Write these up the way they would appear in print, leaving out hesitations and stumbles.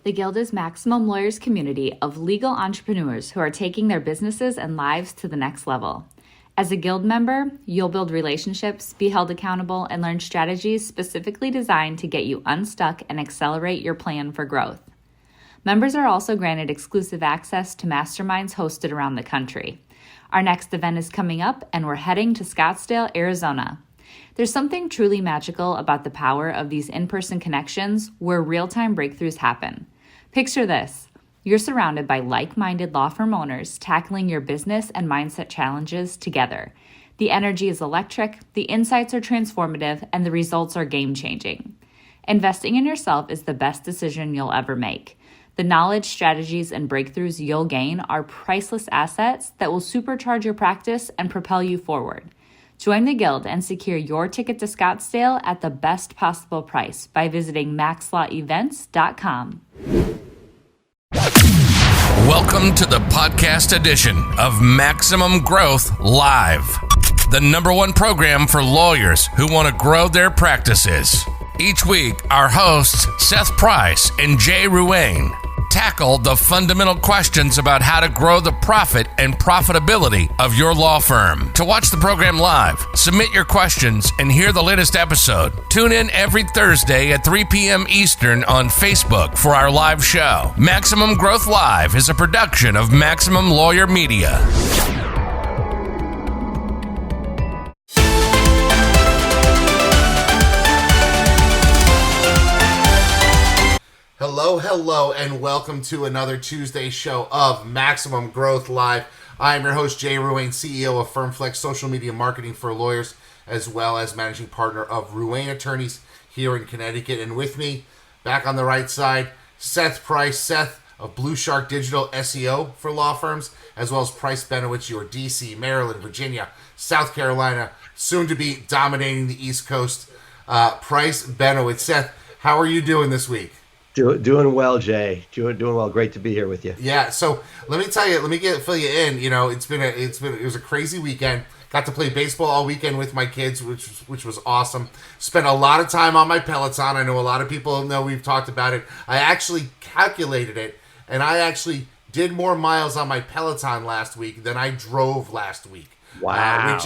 The Guild is Maximum Lawyers' community of legal entrepreneurs who are taking their businesses and lives to the next level. As a Guild member, you'll build relationships, be held accountable, and learn strategies specifically designed to get you unstuck and accelerate your plan for growth. Members are also granted exclusive access to masterminds hosted around the country. Our next event is coming up, and we're heading to Scottsdale, Arizona. There's something truly magical about the power of these in-person connections where real-time breakthroughs happen. Picture this. You're surrounded by like-minded law firm owners tackling your business and mindset challenges together. The energy is electric, the insights are transformative, and the results are game-changing. Investing in yourself is the best decision you'll ever make. The knowledge, strategies, and breakthroughs you'll gain are priceless assets that will supercharge your practice and propel you forward. Join the Guild and secure your ticket to Scottsdale at the best possible price by visiting maxlawevents.com. Welcome to the podcast edition of Maximum Growth Live, the #1 program for lawyers who want to grow their practices. Each week, our hosts, Seth Price and Jay Ruane, tackle the fundamental questions about how to grow the profit and profitability of your law firm. To watch the program live, submit your questions, and hear the latest episode, tune in every Thursday at 3 p.m. Eastern on Facebook for our live show. Maximum Growth Live is a production of Maximum Lawyer Media. Hello, and welcome to another Tuesday show of Maximum Growth Live. I am your host, Jay Ruane, CEO of FirmFlex Social Media Marketing for Lawyers, as well as managing partner of Ruane Attorneys here in Connecticut. And with me, back on the right side, Seth Price. Seth of Blue Shark Digital SEO for law firms, as well as Price Benowitz, your DC, Maryland, Virginia, South Carolina, soon to be dominating the East Coast. Price Benowitz. Seth, how are you doing this week? Doing well, Jay. Doing well. Great to be here with you. Yeah. So let me tell you. Fill you in. You know, it was a crazy weekend. Got to play baseball all weekend with my kids, which was awesome. Spent a lot of time on my Peloton. I know a lot of people know we've talked about it. I actually calculated it, and I actually did more miles on my Peloton last week than I drove last week. Wow.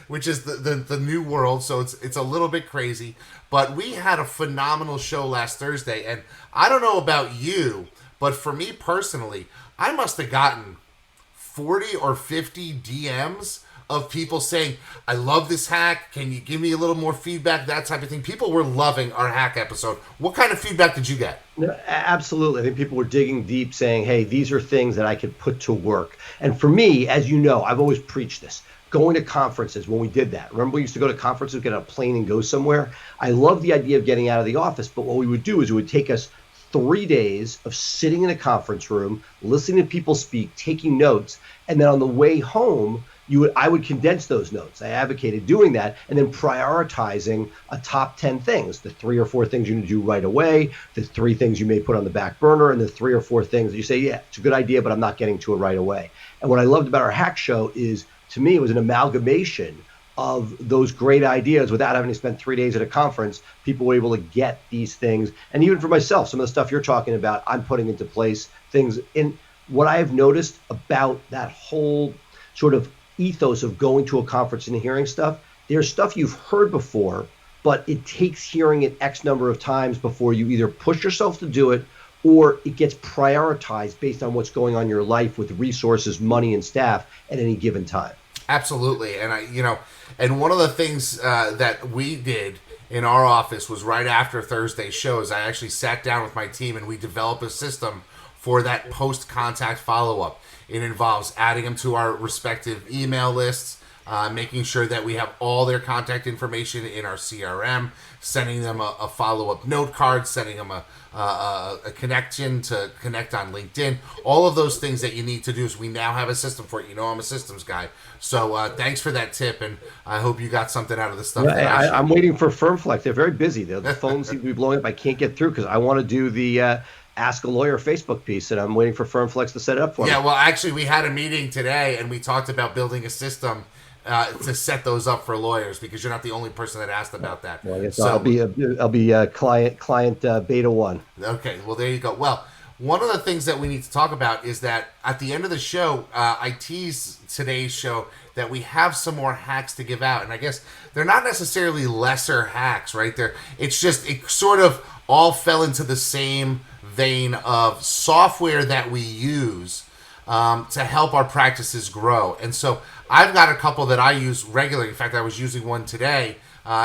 Which is the new world. So it's a little bit crazy. But we had a phenomenal show last Thursday, and I don't know about you, but for me personally, I must have gotten 40 or 50 DMs of people saying, I love this hack. Can you give me a little more feedback? That type of thing. People were loving our hack episode. What kind of feedback did you get? No, absolutely. I think people were digging deep saying, hey, these are things that I could put to work. And for me, as you know, I've always preached this. Going to conferences, when we did that. Remember, we used to go to conferences, get on a plane and go somewhere? I love the idea of getting out of the office, but what we would do is it would take us 3 days of sitting in a conference room, listening to people speak, taking notes, and then on the way home, I would condense those notes. I advocated doing that and then prioritizing a top 10 things, the 3 or 4 things you need to do right away, the 3 things you may put on the back burner, and the 3 or 4 things that you say, yeah, it's a good idea, but I'm not getting to it right away. And what I loved about our hack show is, to me, it was an amalgamation of those great ideas without having to spend 3 days at a conference. People were able to get these things. And even for myself, some of the stuff you're talking about, I'm putting into place things. In what I have noticed about that whole sort of ethos of going to a conference and hearing stuff, there's stuff you've heard before, but it takes hearing it X number of times before you either push yourself to do it or it gets prioritized based on what's going on in your life with resources, money, and staff at any given time. Absolutely. And and one of the things that we did in our office was right after Thursday's shows, I actually sat down with my team and we developed a system for that post-contact follow-up. It involves adding them to our respective email lists, making sure that we have all their contact information in our CRM, sending them a follow-up note card, sending them a connection to connect on LinkedIn, all of those things that you need to do. So we now have a system for it. You know, I'm a systems guy. So thanks for that tip, and I hope you got something out of the stuff. I'm waiting for FirmFlex. They're very busy. The phones seem to be blowing up. I can't get through because I want to do the Ask a Lawyer Facebook piece, and I'm waiting for FirmFlex to set it up for me. Yeah, well, actually, we had a meeting today, and we talked about building a system to set those up for lawyers, because you're not the only person that asked about that. Well, I guess I'll be client beta 1. Okay, well, there you go. Well, one of the things that we need to talk about is that at the end of the show, I tease today's show that we have some more hacks to give out. And I guess they're not necessarily lesser hacks, right? It's just, it sort of all fell into the same vein of software that we use to help our practices grow. And so I've got a couple that I use regularly. In fact, I was using one today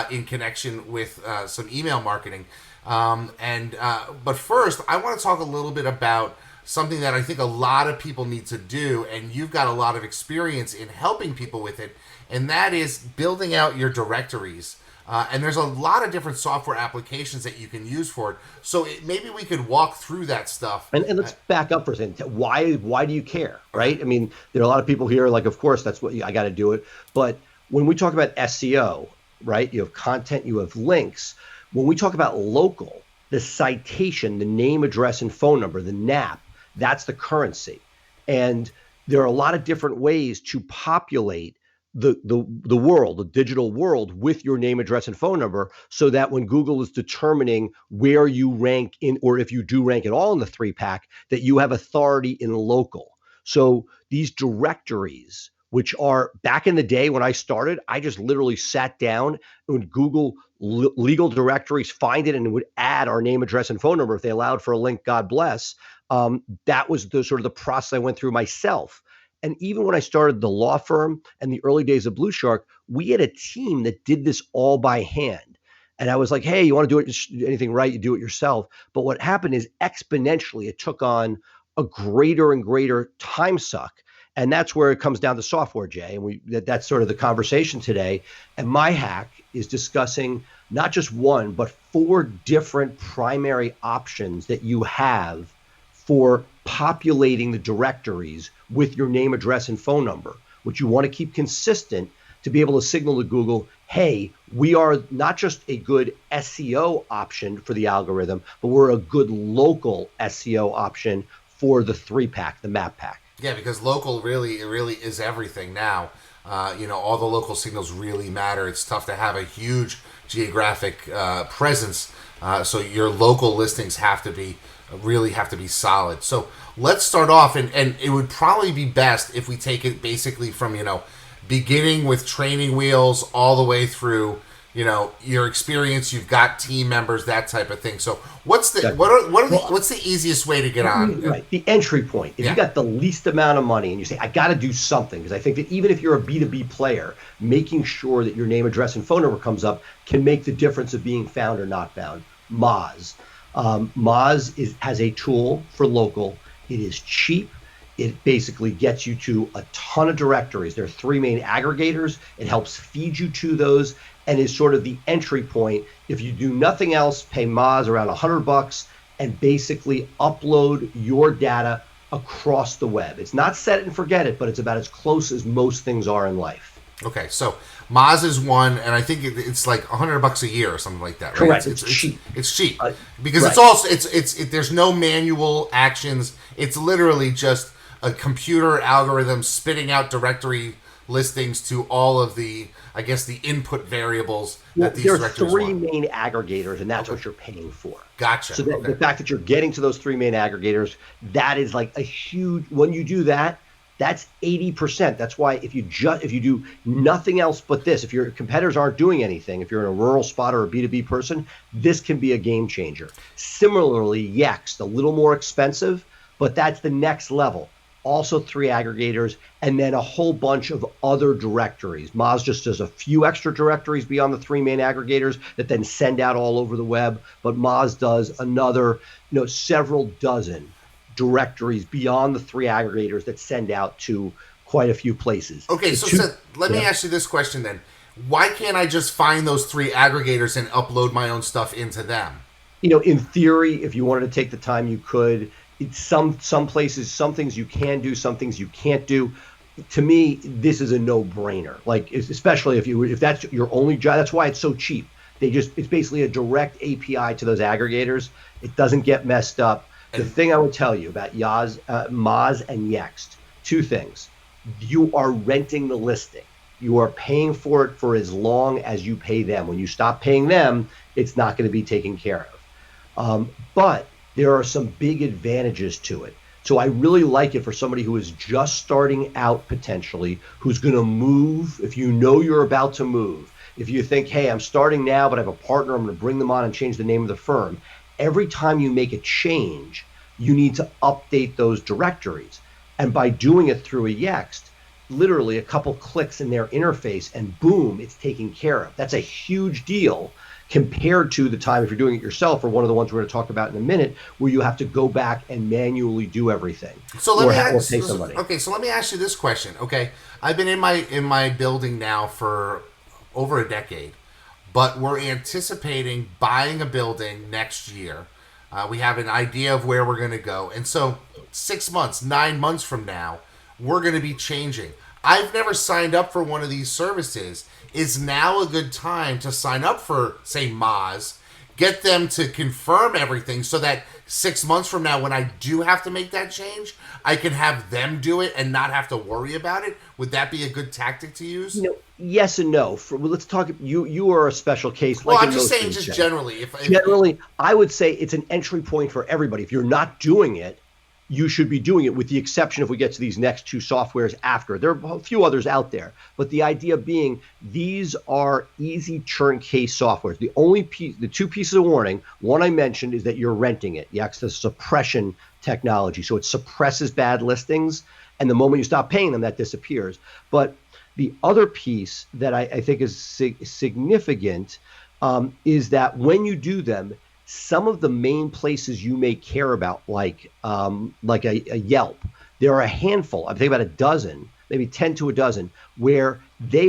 in connection with some email marketing. But first, I want to talk a little bit about something that I think a lot of people need to do, and you've got a lot of experience in helping people with it, and that is building out your directories. And there's a lot of different software applications that you can use for it. So maybe we could walk through that stuff. And let's back up for a second. Why do you care, right? I mean, there are a lot of people here, like, of course, that's what I got to do it. But when we talk about SEO, right, you have content, you have links. When we talk about local, the citation, the name, address, and phone number, the NAP, that's the currency. And there are a lot of different ways to populate the world, the digital world, with your name, address, and phone number, so that when Google is determining where you rank in, or if you do rank at all in the 3-pack, that you have authority in local. So these directories, which are, back in the day when I started, I just literally sat down and would Google legal directories, find it, and would add our name, address, and phone number. If they allowed for a link, God bless. That was the sort of the process I went through myself. And even when I started the law firm and the early days of Blue Shark, we had a team that did this all by hand. And I was like, hey, you want to do anything right, you do it yourself. But what happened is exponentially, it took on a greater and greater time suck. And that's where it comes down to software, Jay. And that's sort of the conversation today. And my hack is discussing not just one, but 4 different primary options that you have for populating the directories with your name, address, and phone number, which you want to keep consistent to be able to signal to Google, hey, we are not just a good SEO option for the algorithm, but we're a good local SEO option for the 3-pack, the map pack. Yeah, because local really is everything now. All the local signals really matter. It's tough to have a huge geographic presence, so your local listings have to be solid. So let's start off, and it would probably be best if we take it basically from beginning with training wheels all the way through your experience. You've got team members, that type of thing. So what's the what's the easiest way to get on? Right, the entry point. If you got the least amount of money and you say, I got to do something, because I think that even if you're a B2B player, making sure that your name, address, and phone number comes up can make the difference of being found or not found. Moz. Moz has a tool for local. It is cheap. It basically gets you to a ton of directories. There are 3 main aggregators. It helps feed you to those, and is sort of the entry point. If you do nothing else, pay Moz around $100 and basically upload your data across the web. It's not set it and forget it, but it's about as close as most things are in life. Okay, so Moz is one, and I think it's like $100 a year or something like that, right? Correct. It's cheap. It's cheap because it's also there's no manual actions. It's literally just a computer algorithm spitting out directory listings to all of the input variables that these directories There are 3 want. main aggregators, and that's what you're paying for. Gotcha. So the fact that you're getting to those 3 main aggregators, that is like a huge. When you do that, that's 80%. That's why if you do nothing else but this, if your competitors aren't doing anything, if you're in a rural spot or a B2B person, this can be a game changer. Similarly, Yext, a little more expensive, but that's the next level. Also 3 aggregators, and then a whole bunch of other directories. Moz just does a few extra directories beyond the 3 main aggregators that then send out all over the web, but Moz does another, several dozen directories beyond the 3 aggregators that send out to quite a few places. Okay, so Seth, let me ask you this question then. Why can't I just find those 3 aggregators and upload my own stuff into them? In theory, if you wanted to take the time, you could. Some places, some things you can do, some things you can't do. To me, this is a no-brainer. Like, especially if that's your only job. That's why it's so cheap. It's basically a direct API to those aggregators. It doesn't get messed up. The thing I would tell you about Moz and Yext, 2 things. You are renting the listing. You are paying for it for as long as you pay them. When you stop paying them, it's not going to be taken care of. But there are some big advantages to it. So I really like it for somebody who is just starting out potentially, who's going to move. If you know you're about to move, if you think, hey, I'm starting now, but I have a partner, I'm going to bring them on and change the name of the firm. Every time you make a change, you need to update those directories. And by doing it through a Yext, literally a couple clicks in their interface and boom, it's taken care of. That's a huge deal compared to the time if you're doing it yourself, or one of the ones we're going to talk about in a minute, where you have to go back and manually do everything. So let me pay somebody. Okay, so let me ask you this question. Okay, I've been in my building now for over a decade, but we're anticipating buying a building next year. We have an idea of where we're going to go, and so 6 months, 9 months from now, we're going to be changing. I've never signed up for one of these services. Is now a good time to sign up for, say, Moz, get them to confirm everything so that 6 months from now, when I do have to make that change, I can have them do it and not have to worry about it? Would that be a good tactic to use? Yes and no. Let's talk. You are a special case. Well, I'm just saying, just generally. Generally, I would say it's an entry point for everybody. If you're not doing it, you should be doing it, with the exception if we get to these next two softwares after. There are a few others out there, but the idea being these are easy turnkey softwares. The two pieces of warning, one I mentioned is that you're renting it. You access suppression technology, so it suppresses bad listings, and the moment you stop paying them, that disappears. But the other piece that I think is significant is that when you do them, some of the main places you may care about, like a Yelp, there are a handful, I think about a dozen, maybe 10 to a dozen, where they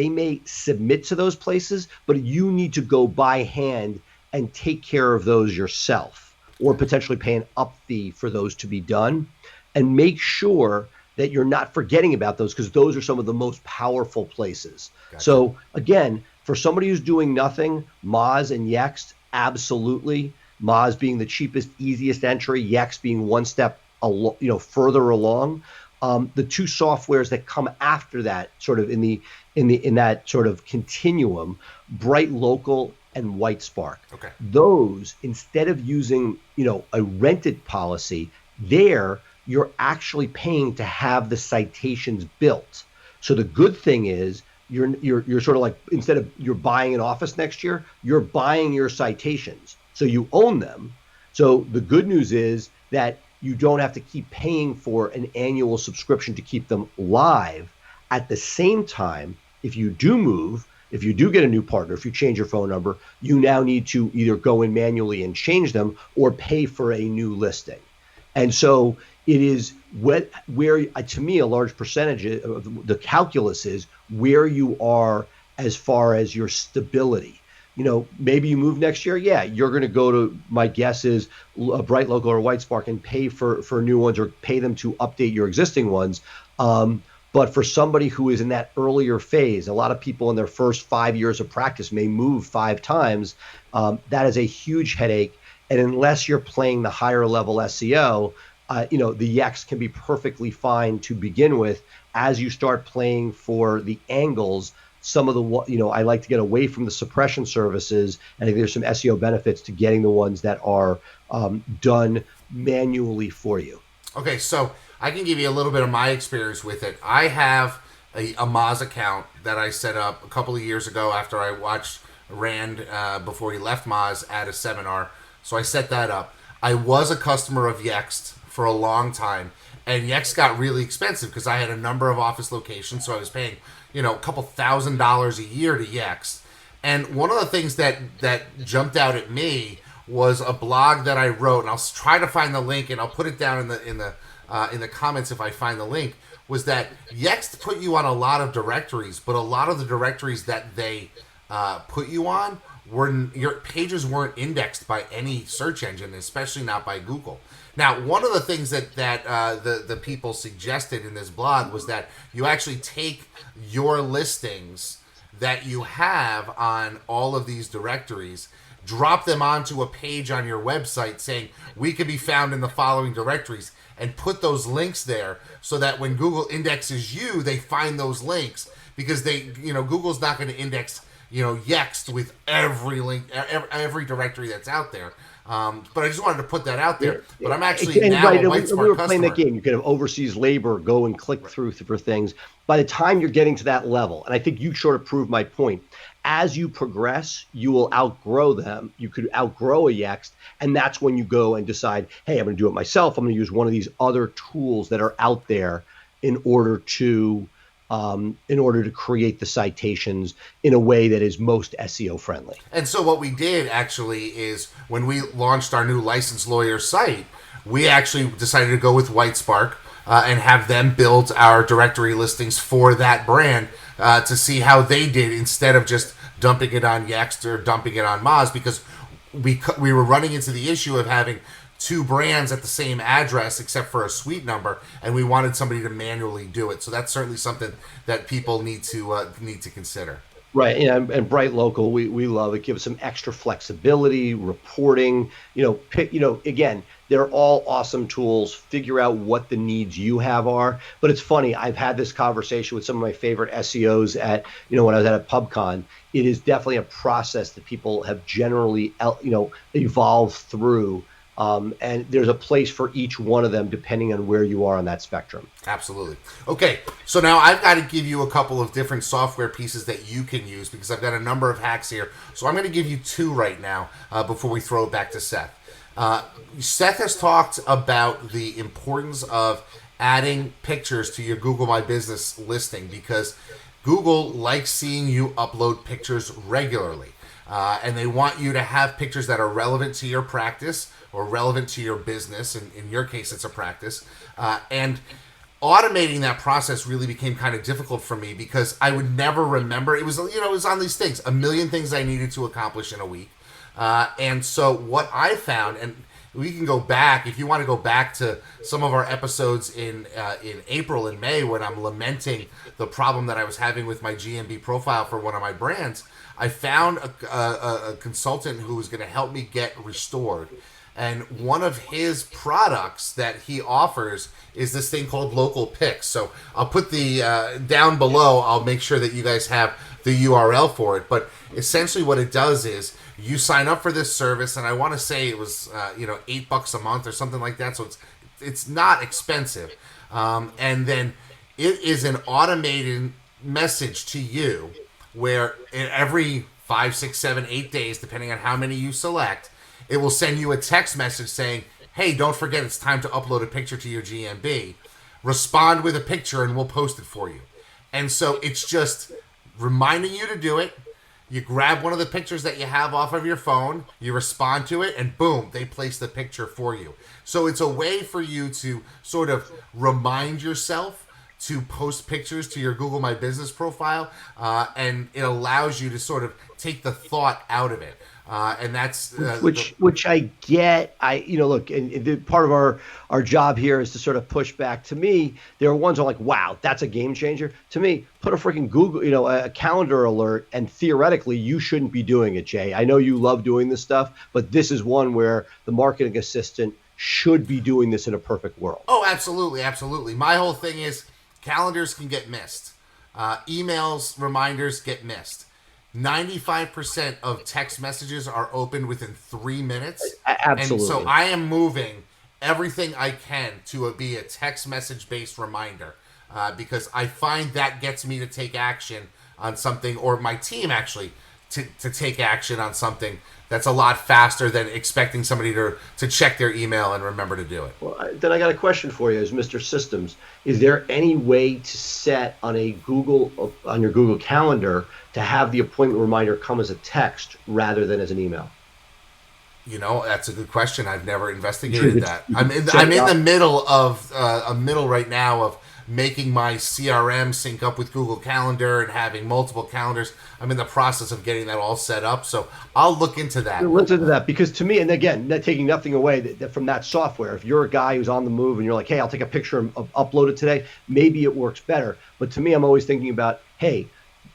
may submit to those places, but you need to go by hand and take care of those yourself, or potentially pay an up fee for those to be done. And make sure that you're not forgetting about those, because those are some of the most powerful places. Gotcha. So again, for somebody who's doing nothing, Moz and Yext, absolutely. Moz being the cheapest, easiest entry, Yext being one step further along. The two softwares that come after that, sort of in that sort of continuum, Bright Local and White Spark. Okay. Those, instead of using a rented policy, there you're actually paying to have the citations built. So the good thing is, you're sort of like, instead of you're buying an office next year, you're buying your citations. So you own them. So the good news is that you don't have to keep paying for an annual subscription to keep them live. At the same time, if you do move, if you do get a new partner, if you change your phone number, you now need to either go in manually and change them or pay for a new listing. And so it is where to me, a large percentage of the calculus is where you are as far as your stability. Maybe you move next year. Yeah, you're going to go to, my guess is, a Bright Local or White Spark and pay for new ones, or pay them to update your existing ones. But for somebody who is in that earlier phase, a lot of people in their first 5 years of practice may move 5 times. That is a huge headache. And unless you're playing the higher level SEO, the Yext can be perfectly fine to begin with. As you start playing for the angles, some of the, I like to get away from the suppression services. And I think there's some SEO benefits to getting the ones that are done manually for you. Okay, so I can give you a little bit of my experience with it. I have a Moz account that I set up a couple of years ago after I watched Rand before he left Moz at a seminar. So I set that up. I was a customer of Yext for a long time, and Yext got really expensive because I had a number of office locations, so I was paying, a couple $1,000s a year to Yext. And one of the things that jumped out at me was a blog that I wrote, and I'll try to find the link, and I'll put it down in the comments if I find the link. Was that Yext put you on a lot of directories, but a lot of the directories that they put you on, your pages weren't indexed by any search engine, especially not by Google. Now, one of the things that the people suggested in this blog was that you actually take your listings that you have on all of these directories, drop them onto a page on your website saying, we could be found in the following directories, and put those links there so that when Google indexes you, they find those links, because Google's not going to index Yext with every link, every directory that's out there. But I just wanted to put that out there. But I'm actually And now right, a White Smart we were customer. playing that game. You could have overseas labor go and click through for things. By the time you're getting to that level, and I think you sort of proved my point, as you progress, you will outgrow them. You could outgrow a Yext, and that's when you go and decide, hey, I'm going to do it myself. I'm going to use one of these other tools that are out there in order to create the citations in a way that is most SEO friendly. And so what we did actually is when we launched our new licensed lawyer site, we actually decided to go with WhiteSpark and have them build our directory listings for that brand to see how they did instead of just dumping it on Yext or dumping it on Moz, because we were running into the issue of having two brands at the same address except for a suite number, and we wanted somebody to manually do it. So that's certainly something that people need to consider. Right, and Bright Local, we love it. Gives some extra flexibility, reporting. Again, they're all awesome tools. Figure out what the needs you have are. But it's funny. I've had this conversation with some of my favorite SEOs at when I was at a PubCon. It is definitely a process that people have generally evolved through. And there's a place for each one of them depending on where you are on that spectrum. Absolutely. Okay, so now I've got to give you a couple of different software pieces that you can use because I've got a number of hacks here. So I'm going to give you two right now before we throw it back to Seth. Seth has talked about the importance of adding pictures to your Google My Business listing because Google likes seeing you upload pictures regularly. And they want you to have pictures that are relevant to your practice or relevant to your business. In your case, it's a practice. And automating that process really became kind of difficult for me because I would never remember. It was on these things, a million things I needed to accomplish in a week. And so what I found, and we can go back, if you want to go back to some of our episodes in April and May when I'm lamenting the problem that I was having with my GMB profile for one of my brands, I found a consultant who was going to help me get restored. And one of his products that he offers is this thing called Local Picks. So I'll put the down below. I'll make sure that you guys have the URL for it. But essentially what it does is you sign up for this service, and I want to say it was $8 a month or something like that. So it's not expensive. And then it is an automated message to you where every 5, 6, 7, 8 days, depending on how many you select, it will send you a text message saying, hey, don't forget it's time to upload a picture to your GMB. Respond with a picture and we'll post it for you. And so it's just reminding you to do it. You grab one of the pictures that you have off of your phone, you respond to it, and boom, they place the picture for you. So it's a way for you to sort of remind yourself to post pictures to your Google My Business profile, and it allows you to sort of take the thought out of it. And that's which I get. Look, and part of our job here is to sort of push back. To me, there are ones I'm like, wow, that's a game changer. To me, put a freaking Google, a calendar alert, and theoretically, you shouldn't be doing it, Jay. I know you love doing this stuff, but this is one where the marketing assistant should be doing this in a perfect world. Oh, absolutely, absolutely. My whole thing is calendars can get missed. Emails, reminders get missed. 95% of text messages are opened within 3 minutes. Absolutely. And so I am moving everything I can to be a text message based reminder because I find that gets me to take action on something, or my team actually to take action on something that's a lot faster than expecting somebody to check their email and remember to do it. Well, then I got a question for you as Mr. Systems. Is there any way to set on your Google Calendar to have the appointment reminder come as a text rather than as an email? That's a good question. I've never investigated that. I'm in the middle of right now of making my CRM sync up with Google Calendar and having multiple calendars. I'm in the process of getting that all set up, so I'll look into that. Look into that, because to me, and again, taking nothing away from that software, if you're a guy who's on the move and you're like, hey, I'll take a picture and upload it today, maybe it works better. But to me, I'm always thinking about, hey,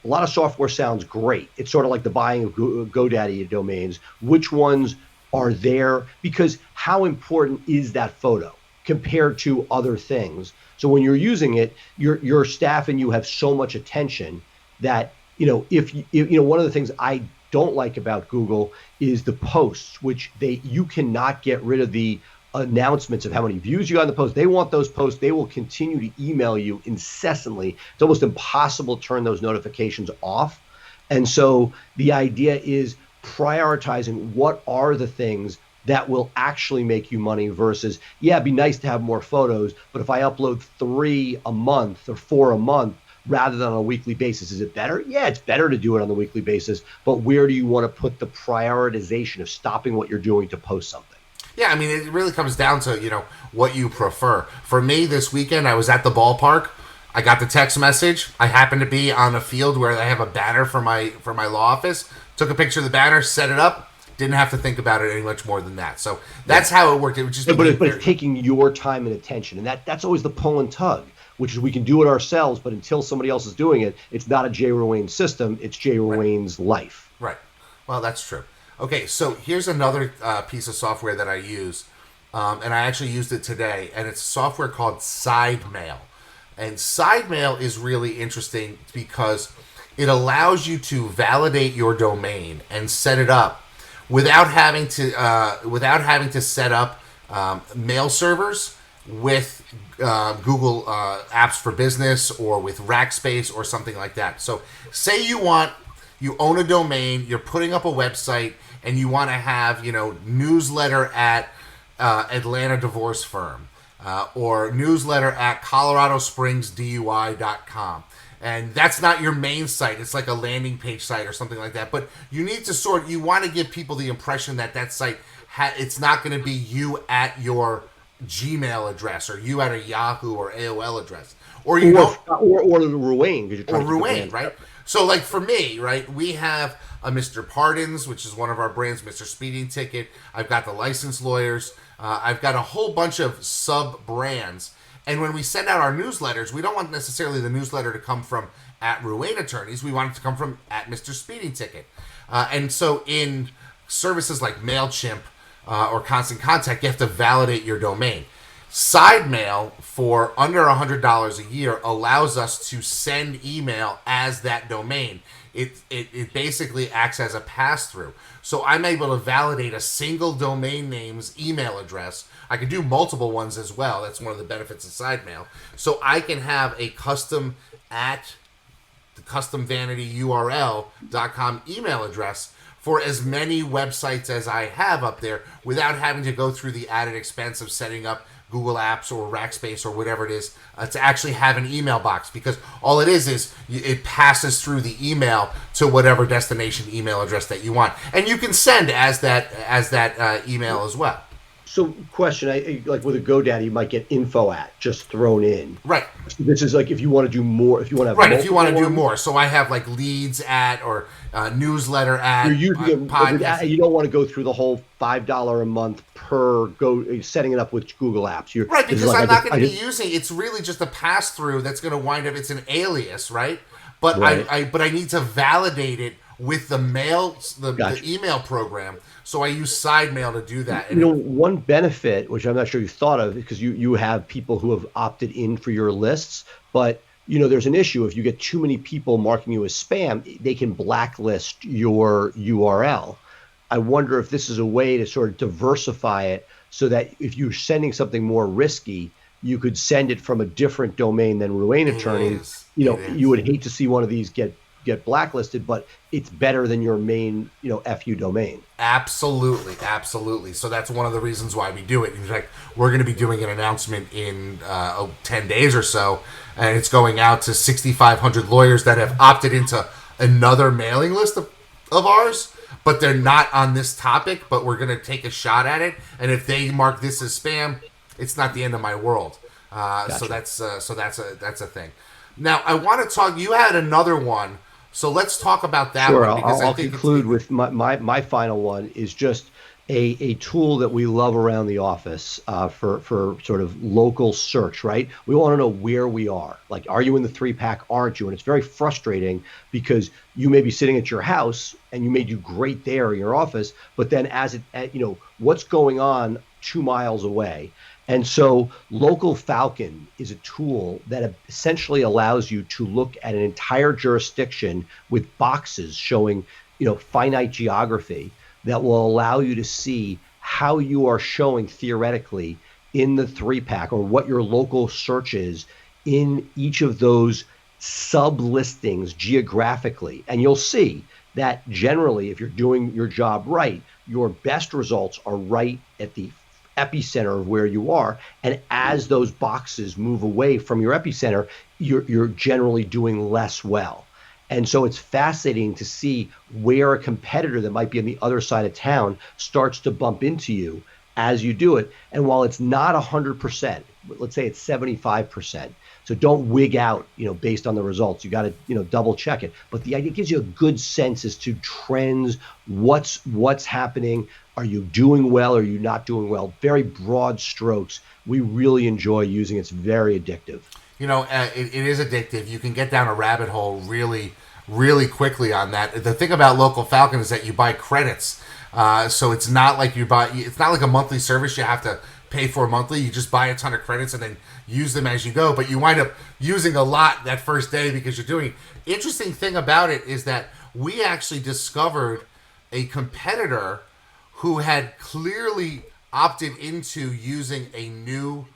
a lot of software sounds great. It's sort of like the buying of GoDaddy domains. Which ones are there? Because how important is that photo compared to other things? So when you're using it, your staff and you have so much attention that, if one of the things I don't like about Google is the posts, which you cannot get rid of the announcements of how many views you got on the post. They want those posts. They will continue to email you incessantly. It's almost impossible to turn those notifications off. And so the idea is prioritizing what are the things that will actually make you money versus, yeah, it'd be nice to have more photos, but if I upload 3 a month or 4 a month rather than on a weekly basis, is it better? Yeah, it's better to do it on a weekly basis, but where do you want to put the prioritization of stopping what you're doing to post something? Yeah, I mean, it really comes down to, what you prefer. For me, this weekend, I was at the ballpark. I got the text message. I happened to be on a field where I have a banner for my law office. Took a picture of the banner, set it up. Didn't have to think about it any much more than that. So that's how it worked. It was just but it's taking your time and attention, and that's always the pull and tug, which is we can do it ourselves, but until somebody else is doing it, it's not a Jay Ruane system. It's Jay Ruane's life. Right. Well, that's true. Okay, so here's another piece of software that I use, and I actually used it today, and it's software called SideMail. And SideMail is really interesting because it allows you to validate your domain and set it up without having to set up mail servers with Google Apps for Business or with Rackspace or something like that. So say you own a domain, you're putting up a website, and you want to have, newsletter at Atlanta Divorce Firm or newsletter at ColoradoSpringsDUI.com. And that's not your main site. It's like a landing page site or something like that. But you need to you want to give people the impression that site, it's not going to be you at your Gmail address or you at a Yahoo or AOL address. Or Ruane. Or Ruane, right? So like for me, right, we have a Mr. Pardons, which is one of our brands, Mr. Speeding Ticket. I've got the Licensed Lawyers. I've got a whole bunch of sub-brands. And when we send out our newsletters, we don't want necessarily the newsletter to come from at Ruane Attorneys. We want it to come from at Mr. Speeding Ticket. And so in services like MailChimp or Constant Contact, you have to validate your domain. SideMail, for under $100 a year, allows us to send email as that domain. It basically acts as a pass-through. So I'm able to validate a single domain name's email address. I can do multiple ones as well. That's one of the benefits of SideMail. So I can have a custom at the customvanityurl.com email address for as many websites as I have up there without having to go through the added expense of setting up Google Apps or Rackspace or whatever it is to actually have an email box, because all it is it passes through the email to whatever destination email address that you want, and you can send as that email as well. So, question: like with a GoDaddy, you might get info at just thrown in. Right. This is like if you want to do more. If you want to have right. If you want to do more, so I have like leads at or newsletter at. You're using you don't want to go through the whole $5 a month per setting it up with Google Apps. Right, because I'm not going to be using. It's really just a pass through that's going to wind up. It's an alias, right? But right. I need to validate it with the the email program. So I use SideMail to do that. And one benefit, which I'm not sure you thought of, because you have people who have opted in for your lists, but there's an issue. If you get too many people marking you as spam, they can blacklist your URL. I wonder if this is a way to sort of diversify it so that if you're sending something more risky, you could send it from a different domain than Ruane Attorneys. You would hate to see one of these get blacklisted, but it's better than your main, FU domain. Absolutely. So that's one of the reasons why we do it. In fact, we're going to be doing an announcement in 10 days or so, and it's going out to 6,500 lawyers that have opted into another mailing list of ours, but they're not on this topic, but we're going to take a shot at it. And if they mark this as spam, it's not the end of my world. Gotcha. So that's a thing. Now, I want to talk, you had another one. So let's talk about that one. Because I'll conclude with my final one is just a tool that we love around the office for sort of local search, right? We want to know where we are. Like, are you in the 3-pack? Aren't you? And it's very frustrating because you may be sitting at your house and you may do great there in your office, but then what's going on 2 miles away? And so Local Falcon is a tool that essentially allows you to look at an entire jurisdiction with boxes showing finite geography that will allow you to see how you are showing theoretically in the 3-pack, or what your local search is in each of those sub listings geographically. And you'll see that generally, if you're doing your job right, your best results are right at the epicenter of where you are. And as those boxes move away from your epicenter, you're generally doing less well. And so it's fascinating to see where a competitor that might be on the other side of town starts to bump into you as you do it. And while it's not 100%, let's say it's 75%. So don't wig out, based on the results. You got to, double check it. But the idea gives you a good sense as to trends, what's happening. Are you doing well? Are you not doing well? Very broad strokes. We really enjoy using it. It's very addictive. It is addictive. You can get down a rabbit hole really, really quickly on that. The thing about Local Falcon is that you buy credits. So it's not like it's not like a monthly service you have to pay for monthly. You just buy a ton of credits and then use them as you go. But you wind up using a lot that first day because you're doing it. Interesting thing about it is that we actually discovered a competitor who had clearly opted into using a new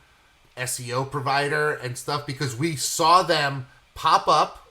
SEO provider and stuff because we saw them pop up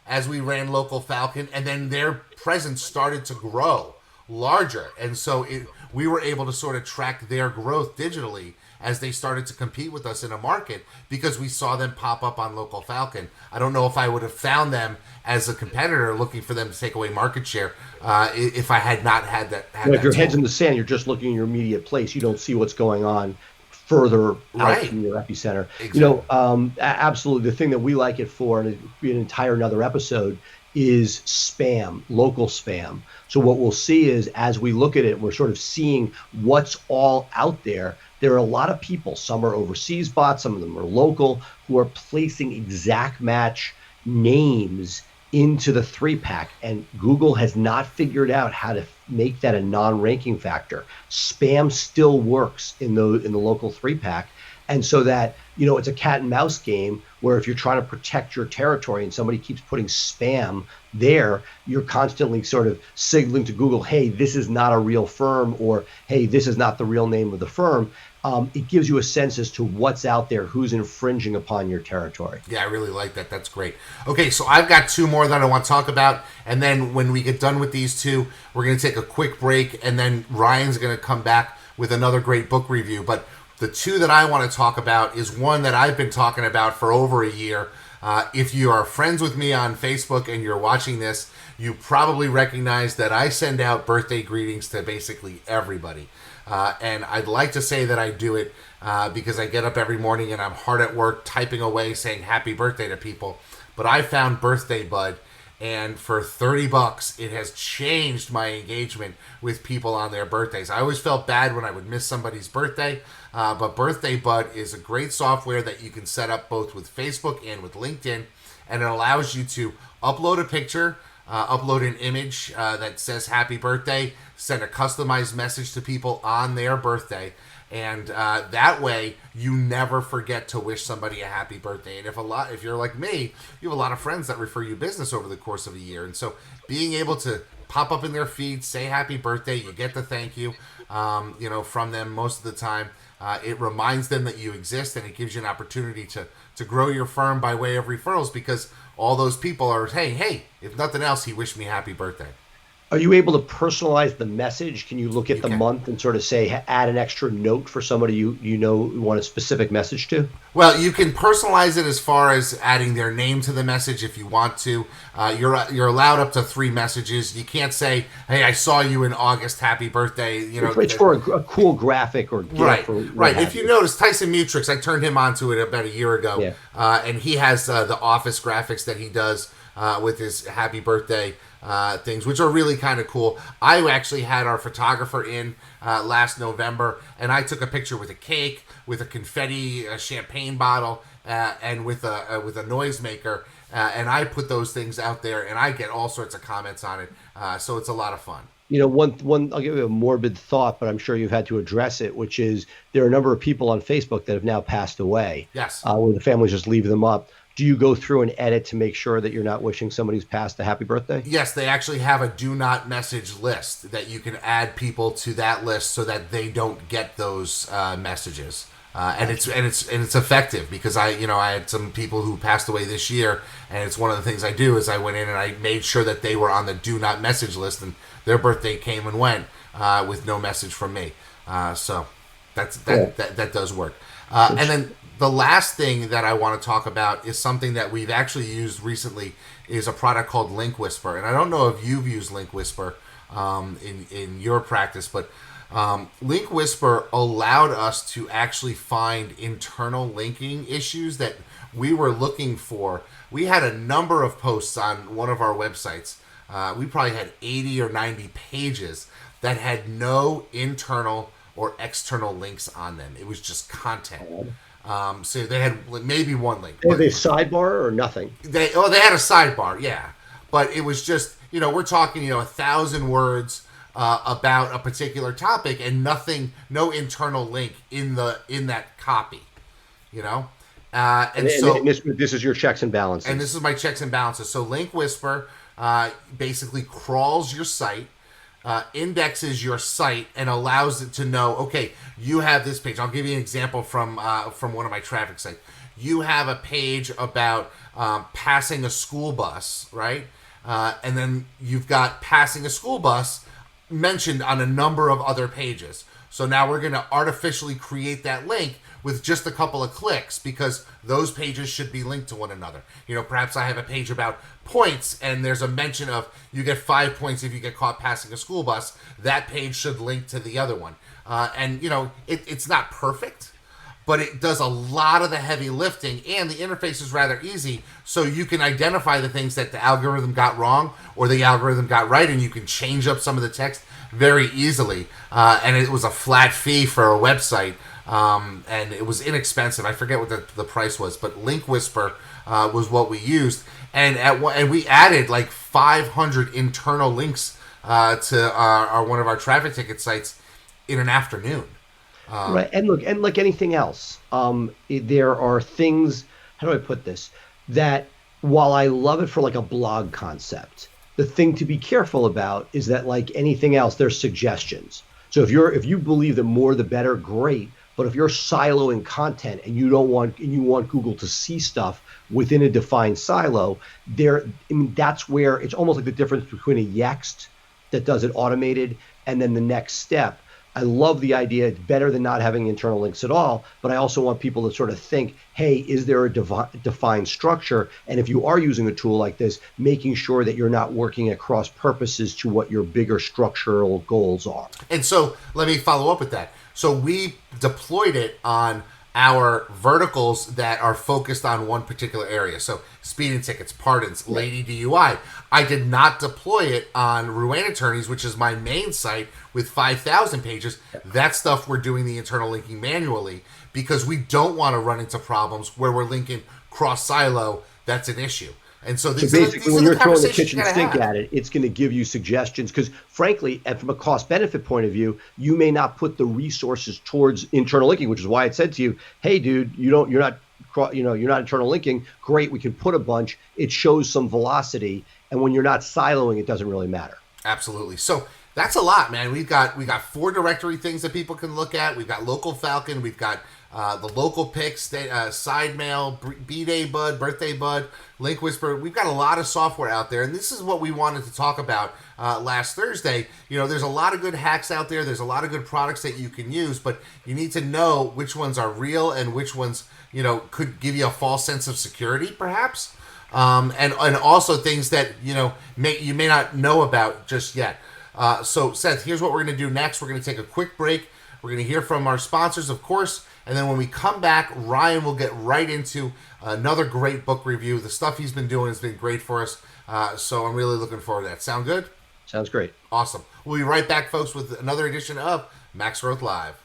as we ran Local Falcon, and then their presence started to grow larger. And so we were able to sort of track their growth digitally as they started to compete with us in a market because we saw them pop up on Local Falcon. I don't know if I would have found them as a competitor looking for them to take away market share if I had not had that. If your head's in the sand, you're just looking in your immediate place. You don't see what's going on further out from your epicenter. Exactly. Absolutely. The thing that we like it for, and it'd be an entire another episode, is spam, local spam. So what we'll see is as we look at it, we're sort of seeing what's all out there. There are a lot of people, some are overseas bots, some of them are local, who are placing exact match names into the 3-pack, and Google has not figured out how to make that a non-ranking factor. Spam still works in the local 3-pack, and so that it's a cat and mouse game where if you're trying to protect your territory and somebody keeps putting spam there, you're constantly sort of signaling to Google, hey, this is not a real firm, or hey, this is not the real name of the firm. It gives you a sense as to what's out there, who's infringing upon your territory. Yeah, I really like that. That's great. Okay, so I've got two more that I want to talk about. And then when we get done with these two, we're going to take a quick break. And then Ryan's going to come back with another great book review. But the two that I want to talk about is one that I've been talking about for over a year. If you are friends with me on Facebook and you're watching this, you probably recognize that I send out birthday greetings to basically everybody. And I'd like to say that I do it because I get up every morning and I'm hard at work typing away saying happy birthday to people. But I found Birthday Bud, and for $30, it has changed my engagement with people on their birthdays. I always felt bad when I would miss somebody's birthday, but Birthday Bud is a great software that you can set up both with Facebook and with LinkedIn, and it allows you to upload a picture, upload an image that says happy birthday, send a customized message to people on their birthday, and that way you never forget to wish somebody a happy birthday. And if you're like me, you have a lot of friends that refer you business over the course of a year, and so being able to pop up in their feed, say happy birthday, you get the thank you from them most of the time. It reminds them that you exist, and it gives you an opportunity to grow your firm by way of referrals, because all those people are, hey, if nothing else, he wished me happy birthday. Are you able to personalize the message? Can you look at the month and sort of say, add an extra note for somebody you want a specific message to? Well, you can personalize it as far as adding their name to the message if you want to. You're allowed up to 3 messages. You can't say, hey, I saw you in August, happy birthday. It's for a cool graphic or GIF. Right. If you notice, Tyson Mutrux, I turned him onto it about a year ago, and he has the office graphics that he does with his happy birthday things, which are really kind of cool. I actually had our photographer in last November, and I took a picture with a cake, with a confetti champagne bottle, and with a noisemaker, and I put those things out there, and I get all sorts of comments on it. So it's a lot of fun. One I'll give you a morbid thought, but I'm sure you've had to address it, which is there are a number of people on Facebook that have now passed away. Yes. Where the families just leave them up. do you go through and edit to make sure that you're not wishing somebody who's passed a happy birthday? Yes, they actually have a do not message list that you can add people to that list so that they don't get those messages. And it's effective because I had some people who passed away this year, and it's one of the things I do is I went in and I made sure that they were on the do not message list, and their birthday came and went with no message from me. So that does work. And then the last thing that I want to talk about is something that we've actually used recently is a product called Link Whisper. And I don't know if you've used Link Whisper in your practice, but Link Whisper allowed us to actually find internal linking issues that we were looking for. We had a number of posts on one of our websites. We probably had 80 or 90 pages that had no internal or external links on them. It was just content. So they had maybe one link. Were they sidebar or nothing? They had a sidebar, yeah. But it was just, we're talking, 1,000 words about a particular topic and no internal link in that copy, And so this is your checks and balances. And this is my checks and balances. So Link Whisper basically crawls your site, indexes your site, and allows it to know, okay, you have this page. I'll give you an example from one of my traffic sites. You have a page about passing a school bus, right? And then you've got passing a school bus mentioned on a number of other pages. So now we're going to artificially create that link with just a couple of clicks because those pages should be linked to one another. Perhaps I have a page about points and there's a mention of you get 5 points if you get caught passing a school bus. That page should link to the other one. It's not perfect, but it does a lot of the heavy lifting, and the interface is rather easy, so you can identify the things that the algorithm got wrong or the algorithm got right, and you can change up some of the text very easily. And it was a flat fee for a website, and it was inexpensive. I forget what the price was, but Link Whisper was what we used, and we added like 500 internal links to one of our traffic ticket sites in an afternoon. Right, and look, and like anything else, there are things. How do I put this? That while I love it for like a blog concept, the thing to be careful about is that, like anything else, there's suggestions. So if you believe that more the better, great. But if you're siloing content and you want Google to see stuff within a defined silo, that's where it's almost like the difference between a Yext that does it automated and then the next step. I love the idea. It's better than not having internal links at all, but I also want people to sort of think, hey, is there a defined structure? And if you are using a tool like this, making sure that you're not working at cross purposes to what your bigger structural goals are. And so let me follow up with that. So we deployed it on our verticals that are focused on one particular area. So speeding tickets, pardons, lady DUI. I did not deploy it on Ruane Attorneys, which is my main site with 5,000 pages. That stuff we're doing the internal linking manually because we don't want to run into problems where we're linking cross silo. That's an issue. And so basically, when you're throwing the kitchen sink at it, it's going to give you suggestions because, frankly, and from a cost-benefit point of view, you may not put the resources towards internal linking, which is why it said to you, "Hey, dude, you're not internal linking. Great, we can put a bunch. It shows some velocity, and when you're not siloing, it doesn't really matter." Absolutely. So that's a lot, man. We got 4 directory things that people can look at. We've got Local Falcon. We've got the local picks, side mail, B-Day Bud, Birthday Bud, Link Whisper. We've got a lot of software out there, and this is what we wanted to talk about last Thursday. There's a lot of good hacks out there. There's a lot of good products that you can use, but you need to know which ones are real and which ones, could give you a false sense of security, perhaps, and also things that you may not know about just yet. So, Seth, here's what we're going to do next. We're going to take a quick break. We're going to hear from our sponsors, of course. And then when we come back, Ryan will get right into another great book review. The stuff he's been doing has been great for us. So I'm really looking forward to that. Sound good? Sounds great. Awesome. We'll be right back, folks, with another edition of Max Growth Live.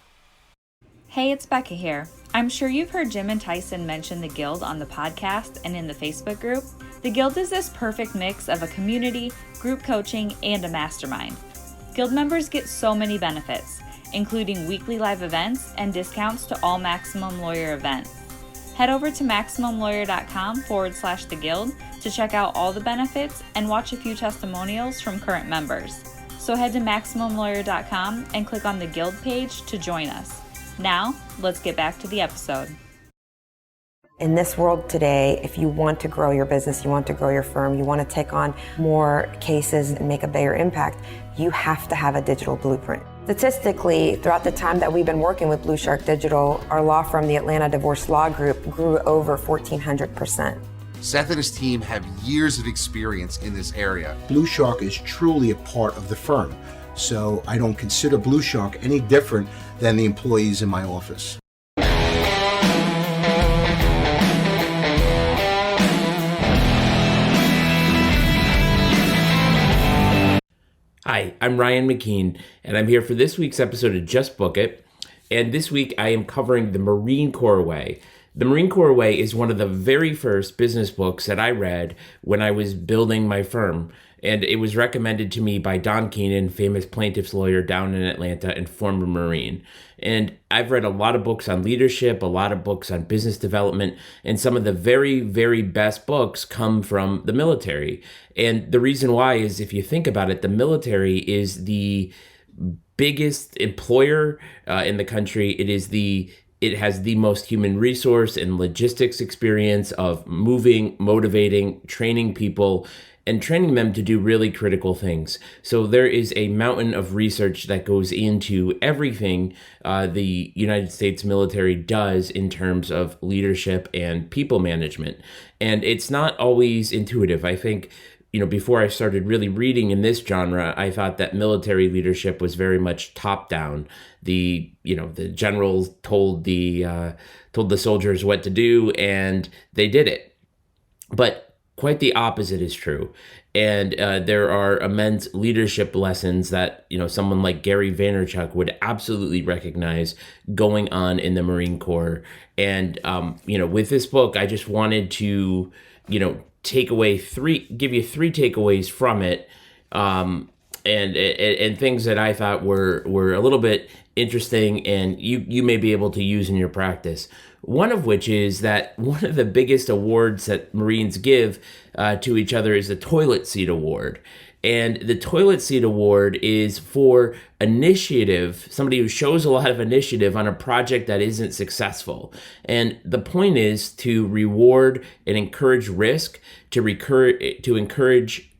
Hey, it's Becca here. I'm sure you've heard Jim and Tyson mention the Guild on the podcast and in the Facebook group. The Guild is this perfect mix of a community, group coaching, and a mastermind. Guild members get so many benefits, including weekly live events and discounts to all Maximum Lawyer events. Head over to MaximumLawyer.com/the Guild to check out all the benefits and watch a few testimonials from current members. So head to MaximumLawyer.com and click on the Guild page to join us. Now, let's get back to the episode. In this world today, if you want to grow your business, you want to grow your firm, you want to take on more cases and make a bigger impact, you have to have a digital blueprint. Statistically, throughout the time that we've been working with Blue Shark Digital, our law firm, the Atlanta Divorce Law Group, grew over 1,400%. Seth and his team have years of experience in this area. Blue Shark is truly a part of the firm, so I don't consider Blue Shark any different than the employees in my office. Hi, I'm Ryan McKean, and I'm here for this week's episode of Just Book It. And this week I am covering The Marine Corps Way. The Marine Corps Way is one of the very first business books that I read when I was building my firm. And it was recommended to me by Don Keenan, famous plaintiff's lawyer down in Atlanta and former Marine. And I've read a lot of books on leadership, a lot of books on business development, and some of the very, very best books come from the military. And the reason why is, if you think about it, the military is the biggest employer in the country. It has the most human resource and logistics experience of moving, motivating, training people, and training them to do really critical things. So there is a mountain of research that goes into everything the United States military does in terms of leadership and people management. And it's not always intuitive. I think, before I started really reading in this genre, I thought that military leadership was very much top down. The generals told the soldiers what to do, and they did it. But quite the opposite is true. And there are immense leadership lessons that, someone like Gary Vaynerchuk would absolutely recognize going on in the Marine Corps. And, with this book, I just wanted to, give you three takeaways from it. And things that I thought were a little bit interesting and you may be able to use in your practice. One of which is that one of the biggest awards that Marines give to each other is the Toilet Seat Award. And the Toilet Seat Award is for initiative, somebody who shows a lot of initiative on a project that isn't successful. And the point is to reward and encourage risk, to encourage,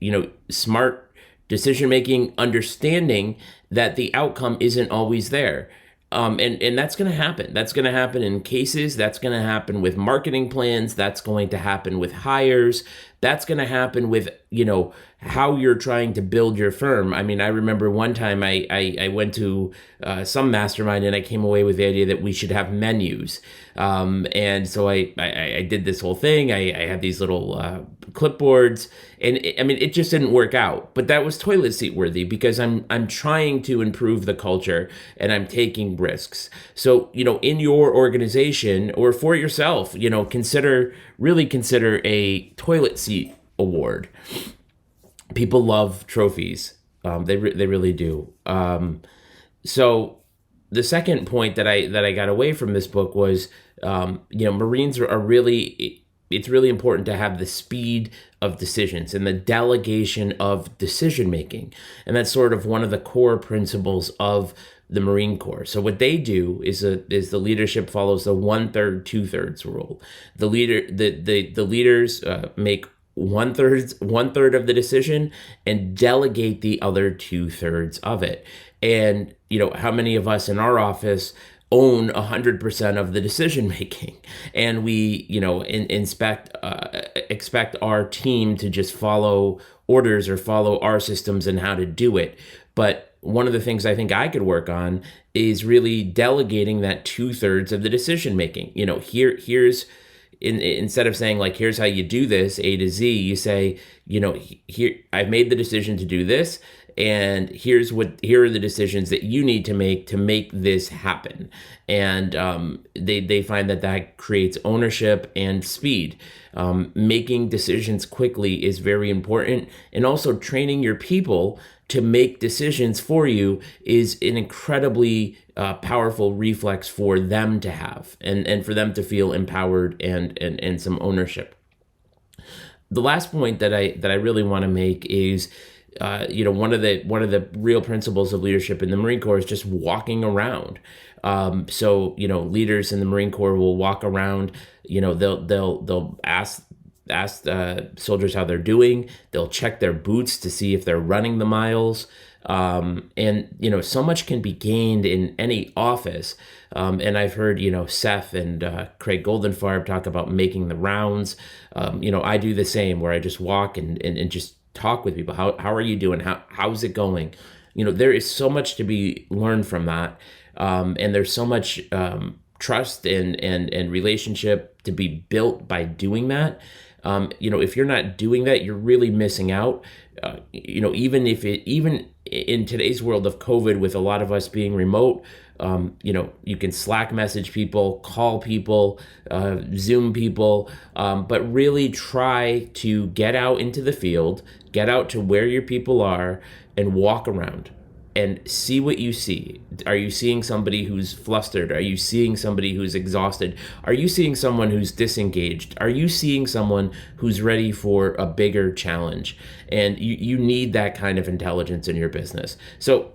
smart decision-making, understanding that the outcome isn't always there. And that's going to happen. That's going to happen in cases. That's going to happen with marketing plans. That's going to happen with hires. That's going to happen with, how you're trying to build your firm. I mean, I remember one time I went to some mastermind and I came away with the idea that we should have menus. And so I did this whole thing. I had these little clipboards, and it just didn't work out. But that was toilet seat worthy because I'm trying to improve the culture and I'm taking risks. So, in your organization or for yourself, consider a toilet seat award. People love trophies. They really do. So the second point that I got away from this book was, Marines are really, it's really important to have the speed of decisions and the delegation of decision making. And that's sort of one of the core principles of the Marine Corps. So what they do is the leadership follows the 1/3, 2/3 rule. The leaders make one third of the decision and delegate the other 2/3 of it. And how many of us in our office own 100% of the decision making, and we expect our team to just follow orders or follow our systems and how to do it. But one of the things I think I could work on is really delegating that 2/3 of the decision making. Here's instead of saying like, here's how you do this A to Z, you say, here, I've made the decision to do this, and here are the decisions that you need to make this happen. And they find that creates ownership and speed. Making decisions quickly is very important, and also training your people to make decisions for you is an incredibly powerful reflex for them to have, and for them to feel empowered and some ownership. The last point that I really want to make is, one of the real principles of leadership in the Marine Corps is just walking around. So leaders in the Marine Corps will walk around. They'll ask soldiers how they're doing. They'll check their boots to see if they're running the miles. And so much can be gained in any office. And I've heard, Seth and Craig Goldenfarb talk about making the rounds. I do the same, where I just walk and just talk with people. How are you doing? How's it going? There is so much to be learned from that. And there's so much trust and relationship to be built by doing that. If you're not doing that, you're really missing out. Even in today's world of COVID, with a lot of us being remote, you can Slack message people, call people, Zoom people, but really try to get out into the field, get out to where your people are, and walk around and see what you see. Are you seeing somebody who's flustered? Are you seeing somebody who's exhausted? Are you seeing someone who's disengaged? Are you seeing someone who's ready for a bigger challenge? And you need that kind of intelligence in your business. So,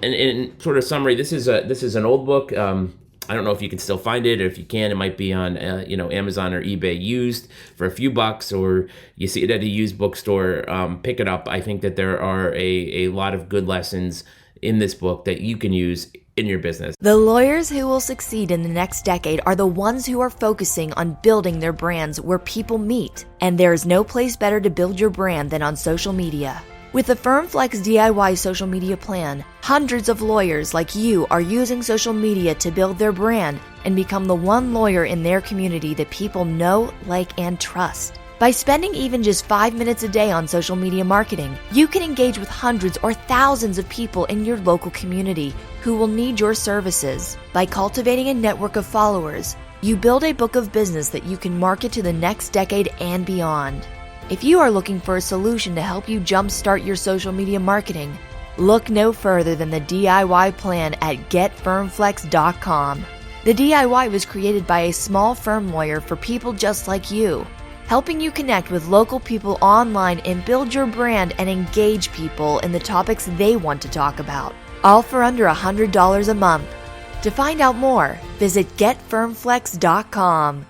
in sort of summary, this is an old book. I don't know if you can still find it, or if you can, it might be on Amazon or eBay used for a few bucks, or you see it at a used bookstore. Pick it up. I think that there are a lot of good lessons in this book that you can use in your business. The lawyers who will succeed in the next decade are the ones who are focusing on building their brands where people meet. And there is no place better to build your brand than on social media. With the FirmFlex DIY social media plan, hundreds of lawyers like you are using social media to build their brand and become the one lawyer in their community that people know, like, and trust. By spending even just 5 minutes a day on social media marketing, you can engage with hundreds or thousands of people in your local community who will need your services. By cultivating a network of followers, you build a book of business that you can market to the next decade and beyond. If you are looking for a solution to help you jumpstart your social media marketing, look no further than the DIY plan at getfirmflex.com. The DIY was created by a small firm lawyer for people just like you, helping you connect with local people online and build your brand and engage people in the topics they want to talk about, all for under $100 a month. To find out more, visit getfirmflex.com.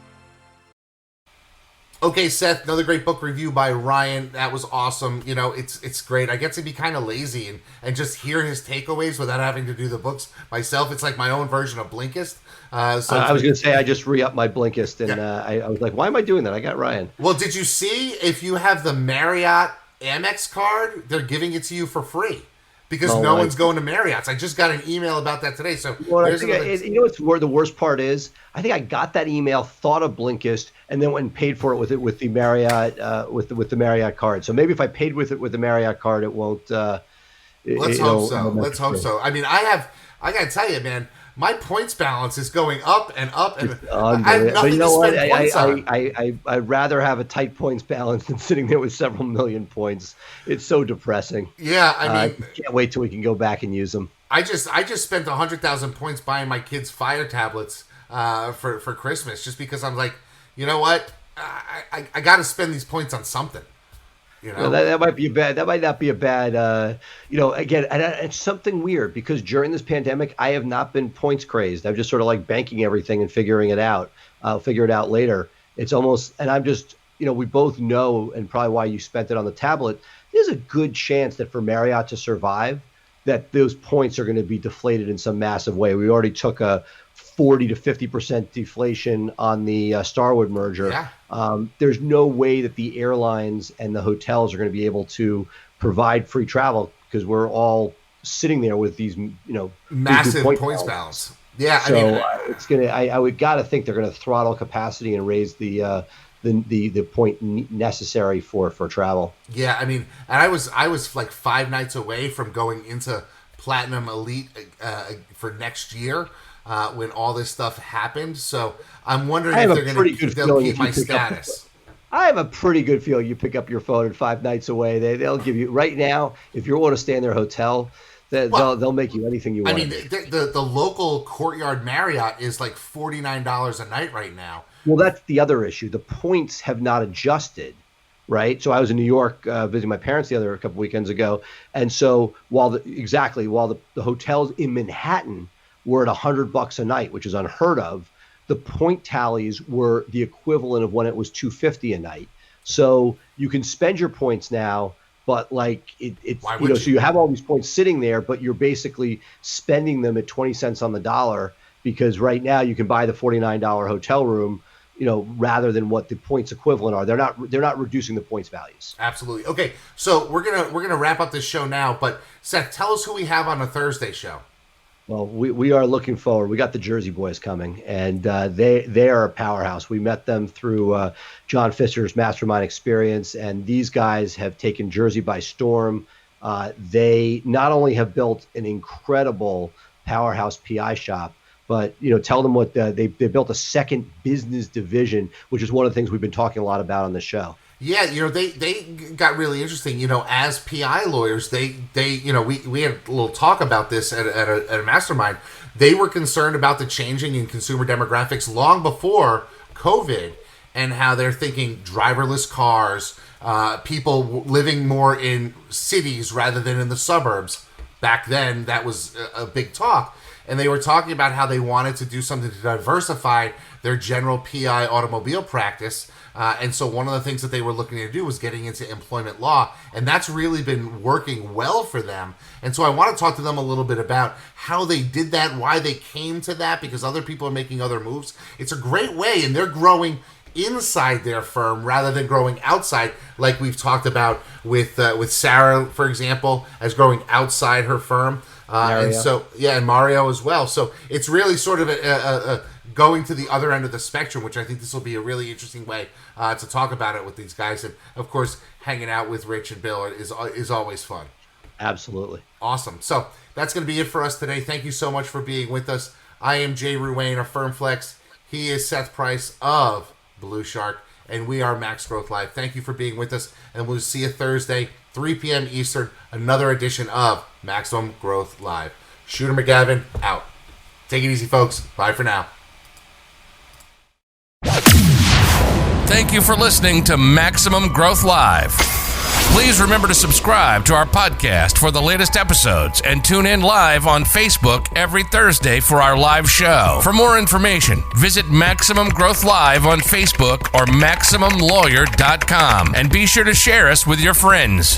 Okay, Seth, another great book review by Ryan. That was awesome. It's great. I get to be kind of lazy and just hear his takeaways without having to do the books myself. It's like my own version of Blinkist. I was going to say, I just re-upped my Blinkist, and I was like, why am I doing that? I got Ryan. Well, did you see, if you have the Marriott Amex card, they're giving it to you for free? Because no one's going to Marriott's. I just got an email about that today. So, what's the worst part is? I think I got that email, thought of Blinkist, and then went and paid for it with the Marriott with the Marriott card. So maybe if I paid with the Marriott card, it won't. Let's hope so. Let's hope so. I mean, I got to tell you, man, my points balance is going up and up, and I have nothing to spend points on. I'd rather have a tight points balance than sitting there with several million points. It's so depressing. Yeah, I mean, can't wait till we can go back and use them. I just spent 100,000 points buying my kids fire tablets for Christmas, just because I'm like, you know what, I got to spend these points on something. Well, that might be bad. That might not be a bad. Again, and it's something weird because during this pandemic, I have not been points crazed. I'm just sort of like banking everything and figuring it out. I'll figure it out later. It's almost, and I'm just, we both know, and probably why you spent it on the tablet. There's a good chance that for Marriott to survive, that those points are going to be deflated in some massive way. We already took a 40 to 50% deflation on the Starwood merger. Yeah. There's no way that the airlines and the hotels are going to be able to provide free travel because we're all sitting there with these, massive points balance. Yeah, so it's gonna. I would got to think they're going to throttle capacity and raise the the point necessary for travel. Yeah, I mean, and I was like 5 nights away from going into Platinum Elite for next year when all this stuff happened. So I'm wondering if they'll keep my status. I have a pretty good feeling you pick up your phone and 5 nights away. They'll give you right now. If you want to stay in their hotel, they'll make you anything you want. I mean, the local Courtyard Marriott is like $49 a night right now. Well, that's the other issue. The points have not adjusted, right? So I was in New York visiting my parents a couple weekends ago, and so while the hotels in Manhattan were at $100 a night, which is unheard of, the point tallies were the equivalent of when it was $250 a night. So you can spend your points now, but like it's so you have all these points sitting there, but you're basically spending them at 20 cents on the dollar, because right now you can buy the $49 hotel room, rather than what the points equivalent are. They're not reducing the points values. Absolutely. Okay, so we're gonna wrap up this show now, but Seth, tell us who we have on the Thursday show. Well, we are looking forward. We got the Jersey Boys coming, and they are a powerhouse. We met them through John Fisher's Mastermind Experience, and these guys have taken Jersey by storm. They not only have built an incredible powerhouse PI shop, but tell them what they built a second business division, which is one of the things we've been talking a lot about on the show. Yeah, they got really interesting. As PI lawyers, we had a little talk about this at a mastermind. They were concerned about the changing in consumer demographics long before COVID, and how they're thinking driverless cars, people living more in cities rather than in the suburbs. Back then, that was a big talk, and they were talking about how they wanted to do something to diversify their general PI automobile practice. And so one of the things that they were looking to do was getting into employment law, and that's really been working well for them. And so I want to talk to them a little bit about how they did that, why they came to that, because other people are making other moves. It's a great way, and they're growing inside their firm rather than growing outside, like we've talked about with Sarah, for example, as growing outside her firm. And Mario as well. So it's really sort of a going to the other end of the spectrum, which I think this will be a really interesting way to talk about it with these guys. And of course, hanging out with Rich and Bill is always fun. Absolutely. Awesome. So that's going to be it for us today. Thank you so much for being with us. I am Jay Ruane of FirmFlex. He is Seth Price of Blue Shark, and we are Max Growth Live. Thank you for being with us, and we'll see you Thursday, 3 p.m. Eastern, another edition of Maximum Growth Live. Shooter McGavin, out. Take it easy, folks. Bye for now. Thank you for listening to Maximum Growth Live. Please remember to subscribe to our podcast for the latest episodes and tune in live on Facebook every Thursday for our live show. For more information, visit Maximum Growth Live on Facebook or MaximumLawyer.com, and be sure to share us with your friends.